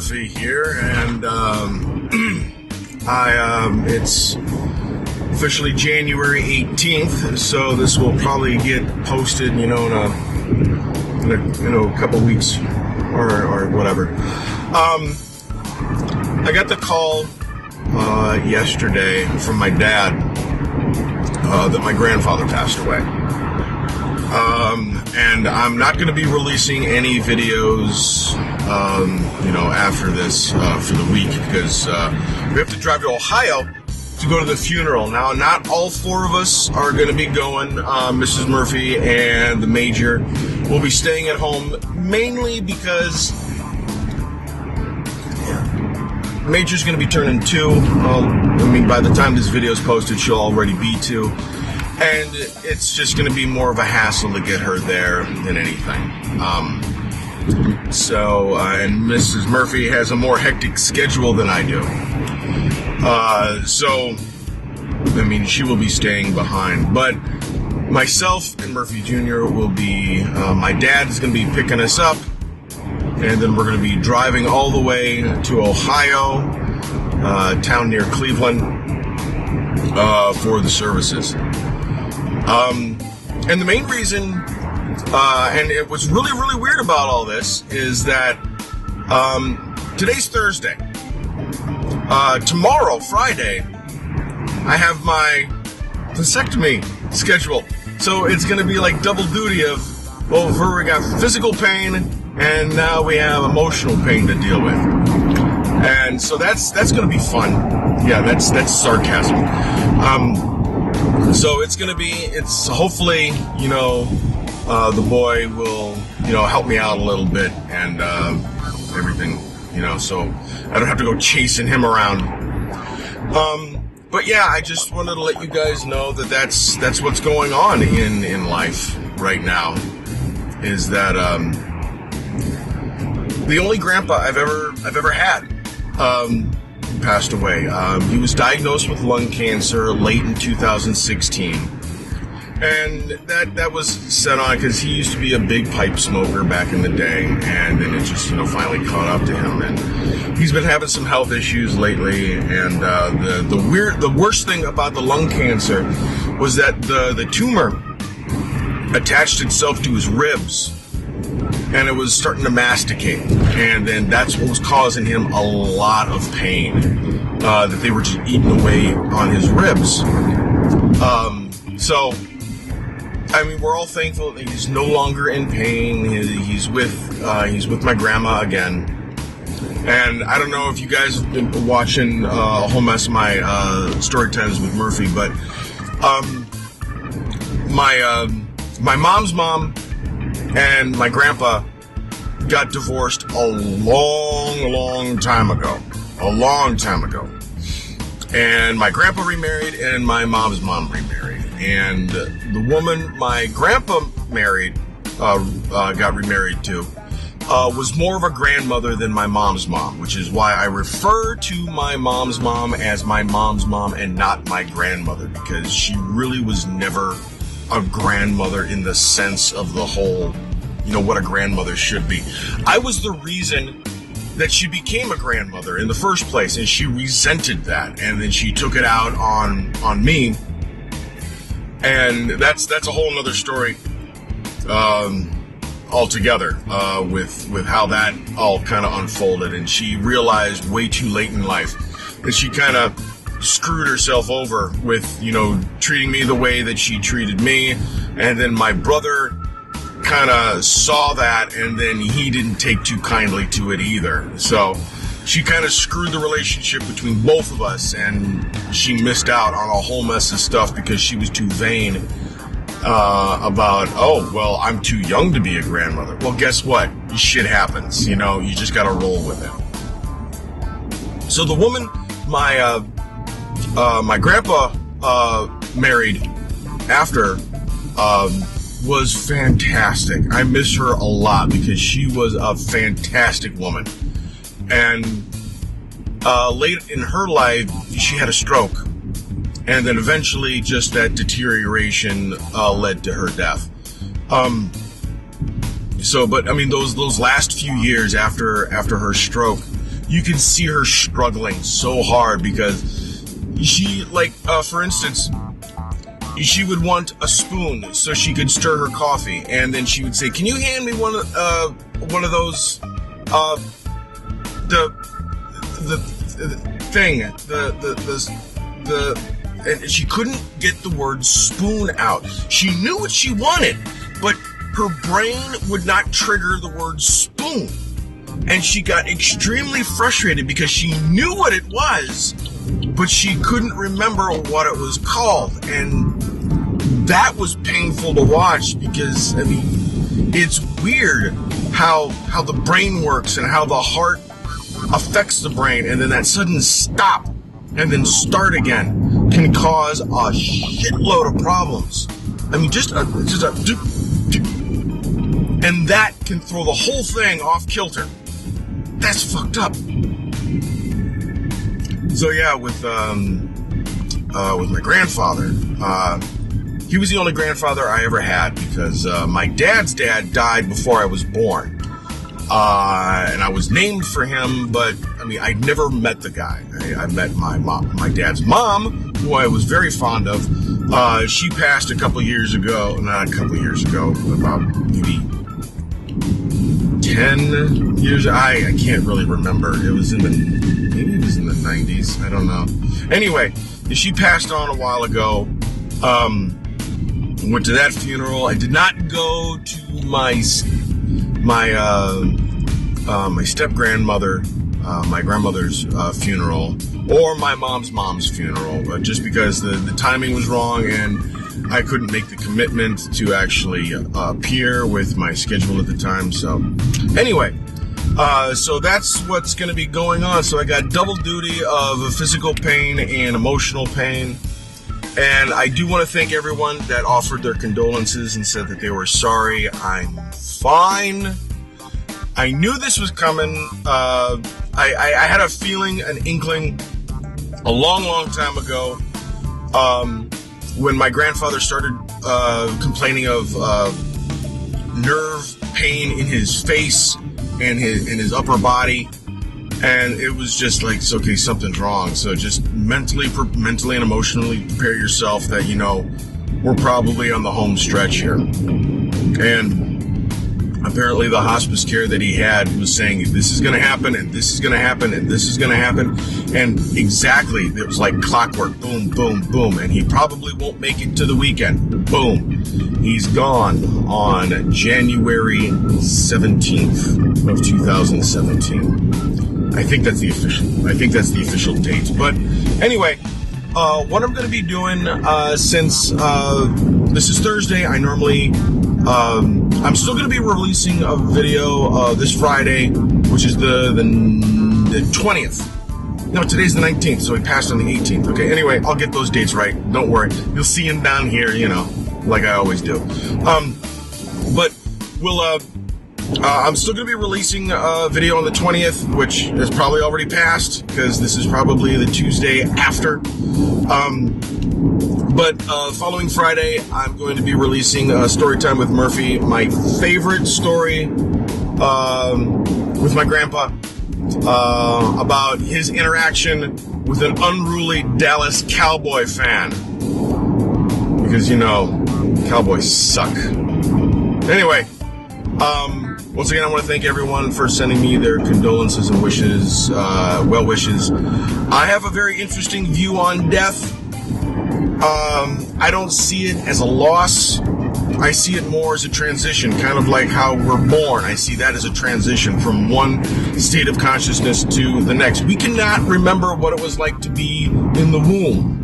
Murphy here, and it's officially January 18th, so this will probably get posted, in a couple weeks or whatever. I got the call yesterday from my dad that my grandfather passed away. And I'm not going to be releasing any videos, after this for the week because we have to drive to Ohio to go to the funeral. Now, not all four of us are going to be going. Mrs. Murphy and the Major will be staying at home, mainly because Major's going to be turning 2. By the time this video is posted, she'll already be 2. And it's just going to be more of a hassle to get her there than anything. And Mrs. Murphy has a more hectic schedule than I do. She will be staying behind. But myself and Murphy Jr. will be, my dad is going to be picking us up. And then we're going to be driving all the way to Ohio, a town near Cleveland, for the services. And the main reason, and it was really, really weird about all this, is that today's Thursday. Tomorrow, Friday, I have my vasectomy scheduled. So it's going to be like double duty of, first we got physical pain, and now we have emotional pain to deal with. And so that's going to be fun. Yeah, that's sarcasm. So it's hopefully, the boy will, help me out a little bit and everything, so I don't have to go chasing him around. But yeah, I just wanted to let you guys know that that's what's going on in life right now, is that the only grandpa I've ever had passed away. He was diagnosed with lung cancer late in 2016. And that was set on because he used to be a big pipe smoker back in the day, and then it just, finally caught up to him. And he's been having some health issues lately, and the worst thing about the lung cancer was that the tumor attached itself to his ribs, and it was starting to masticate, and then that's what was causing him a lot of pain, that they were just eating away on his ribs. We're all thankful that he's no longer in pain. He's with my grandma again. And I don't know if you guys have been watching a whole mess of my story times with Murphy, but my mom's mom and my grandpa got divorced a long time ago. And my grandpa remarried and my mom's mom remarried. And the woman my grandpa got remarried to, was more of a grandmother than my mom's mom, which is why I refer to my mom's mom as my mom's mom and not my grandmother, because she really was never a grandmother in the sense of the whole, what a grandmother should be. I was the reason that she became a grandmother in the first place, and she resented that, and then she took it out on me, and that's a whole nother story altogether, with how that all kind of unfolded. And she realized way too late in life that she kind of screwed herself over with, treating me the way that she treated me. And then my brother kind of saw that, and then he didn't take too kindly to it either. So she kind of screwed the relationship between both of us, and she missed out on a whole mess of stuff because she was too vain about, I'm too young to be a grandmother. Well, guess what? Shit happens, you just got to roll with it. So the woman my grandpa married after was fantastic. I miss her a lot because she was a fantastic woman. And late in her life, she had a stroke. And then eventually just that deterioration led to her death. Those last few years after her stroke, you can see her struggling so hard because she, like, for instance, she would want a spoon so she could stir her coffee, and then she would say, "Can you hand me one of those, and she couldn't get the word spoon out. She knew what she wanted, but her brain would not trigger the word spoon. And she got extremely frustrated because she knew what it was, but she couldn't remember what it was called. And that was painful to watch because, I mean, it's weird how the brain works and how the heart affects the brain, and then that sudden stop and then start again can cause a shitload of problems. I mean, just a and that can throw the whole thing off kilter. That's fucked up. So yeah, with my grandfather, he was the only grandfather I ever had because my dad's dad died before I was born. And I was named for him, but I mean, I never met the guy. I met my dad's mom, who I was very fond of. She passed not a couple years ago, about maybe 10 years. I can't really remember. Maybe it was in the 90s. I don't know. Anyway, she passed on a while ago. Went to that funeral. I did not go to my step-grandmother, my grandmother's funeral, or my mom's funeral, just because the timing was wrong and I couldn't make the commitment to actually appear with my schedule at the time. So anyway, so that's what's going to be going on. So I got double duty of physical pain and emotional pain. And I do want to thank everyone that offered their condolences and said that they were sorry. I'm fine. I knew this was coming. I had a feeling, an inkling, a long time ago, when my grandfather started complaining of nerve pain in his face and in his upper body. And it was just like, okay, something's wrong. So just mentally and emotionally prepare yourself that, you know, we're probably on the home stretch here. And apparently the hospice care that he had was saying, this is going to happen, and this is going to happen, and this is going to happen. And exactly, it was like clockwork. Boom, boom, boom. And he probably won't make it to the weekend. Boom. He's gone on January 17th of 2017. I think that's the official date. But anyway, what I'm going to be doing, since this is Thursday, I'm still going to be releasing a video this Friday, which is the 20th. No, today's the 19th, so we passed on the 18th. Okay, anyway, I'll get those dates right. Don't worry. You'll see him down here, you know, like I always do. But we'll... I'm still going to be releasing a video on the 20th, which has probably already passed, because this is probably the Tuesday after. But following Friday, I'm going to be releasing Storytime with Murphy, my favorite story with my grandpa, about his interaction with an unruly Dallas Cowboy fan. Because, you know, Cowboys suck. Anyway, once again, I want to thank everyone for sending me their condolences and wishes, well wishes. I have a very interesting view on death. I don't see it as a loss. I see it more as a transition, kind of like how we're born. I see that as a transition from one state of consciousness to the next. We cannot remember what it was like to be in the womb.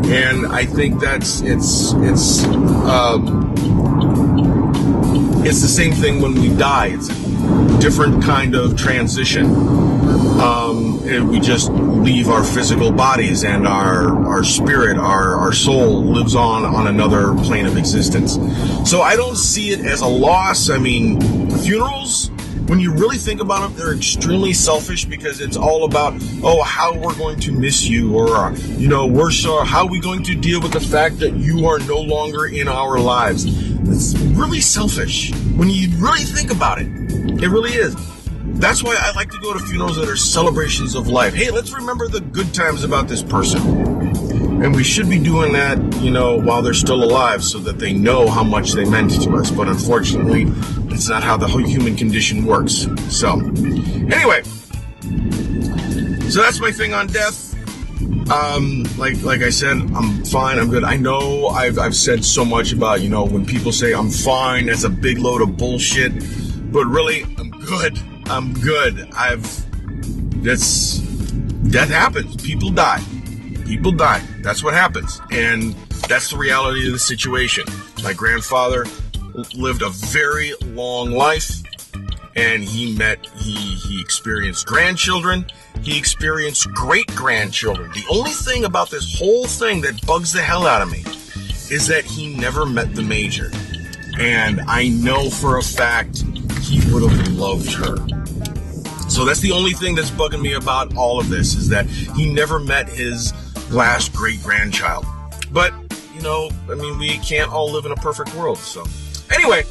And I think it's the same thing when we die. It's a different kind of transition. We just leave our physical bodies, and our spirit, our soul lives on another plane of existence. So I don't see it as a loss. I mean, funerals, when you really think about them, they're extremely selfish, because it's all about, how we're going to miss you, or, how are we going to deal with the fact that you are no longer in our lives. It's really selfish when you really think about it. It really is. That's why I like to go to funerals that are celebrations of life. Hey, let's remember the good times about this person. And we should be doing that, while they're still alive so that they know how much they meant to us. But unfortunately, it's not how the whole human condition works. So, anyway. So that's my thing on death. Like I said, I'm fine, I'm good. I know I've said so much about, when people say I'm fine, that's a big load of bullshit. But really, I'm good. Death happens. People die. That's what happens. And that's the reality of the situation. My grandfather lived a very long life, and he experienced grandchildren. He experienced great-grandchildren. The only thing about this whole thing that bugs the hell out of me is that he never met the Major. And I know for a fact he would have loved her. So that's the only thing that's bugging me about all of this, is that he never met his last great-grandchild. But, we can't all live in a perfect world. So, anyway,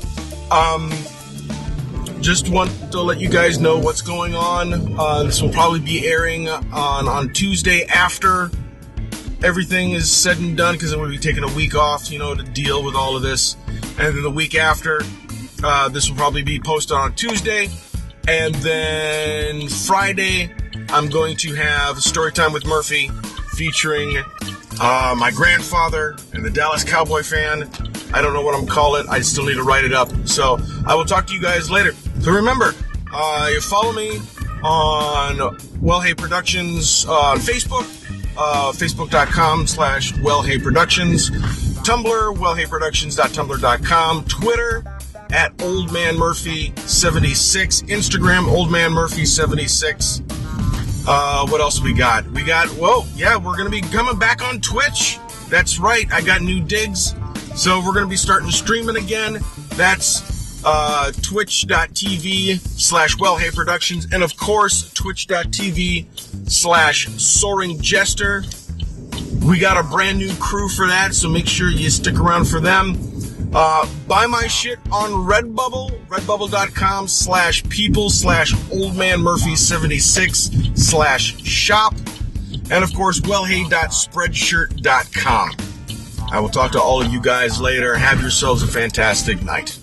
just want to let you guys know what's going on. This will probably be airing on Tuesday after everything is said and done, because I'm going to be taking a week off, to deal with all of this. And then the week after, this will probably be posted on Tuesday. And then Friday, I'm going to have Storytime with Murphy featuring my grandfather and the Dallas Cowboy fan. I don't know what I'm calling it. I still need to write it up. So I will talk to you guys later. So remember, you follow me on Well Hey Productions on Facebook, facebook.com/Well Hey Productions, Tumblr, wellheyproductions.tumblr.com, Twitter at OldManMurphy76, Instagram OldManMurphy76. What else we got? We're going to be coming back on Twitch. That's right, I got new digs. So we're going to be starting streaming again. That's twitch.tv/WellHeyProductions, and of course, twitch.tv/SoaringJester. We got a brand new crew for that, so make sure you stick around for them. Buy my shit on Redbubble, redbubble.com/people/oldmanmurphy76/shop, and of course, wellhey.spreadshirt.com. I will talk to all of you guys later. Have yourselves a fantastic night.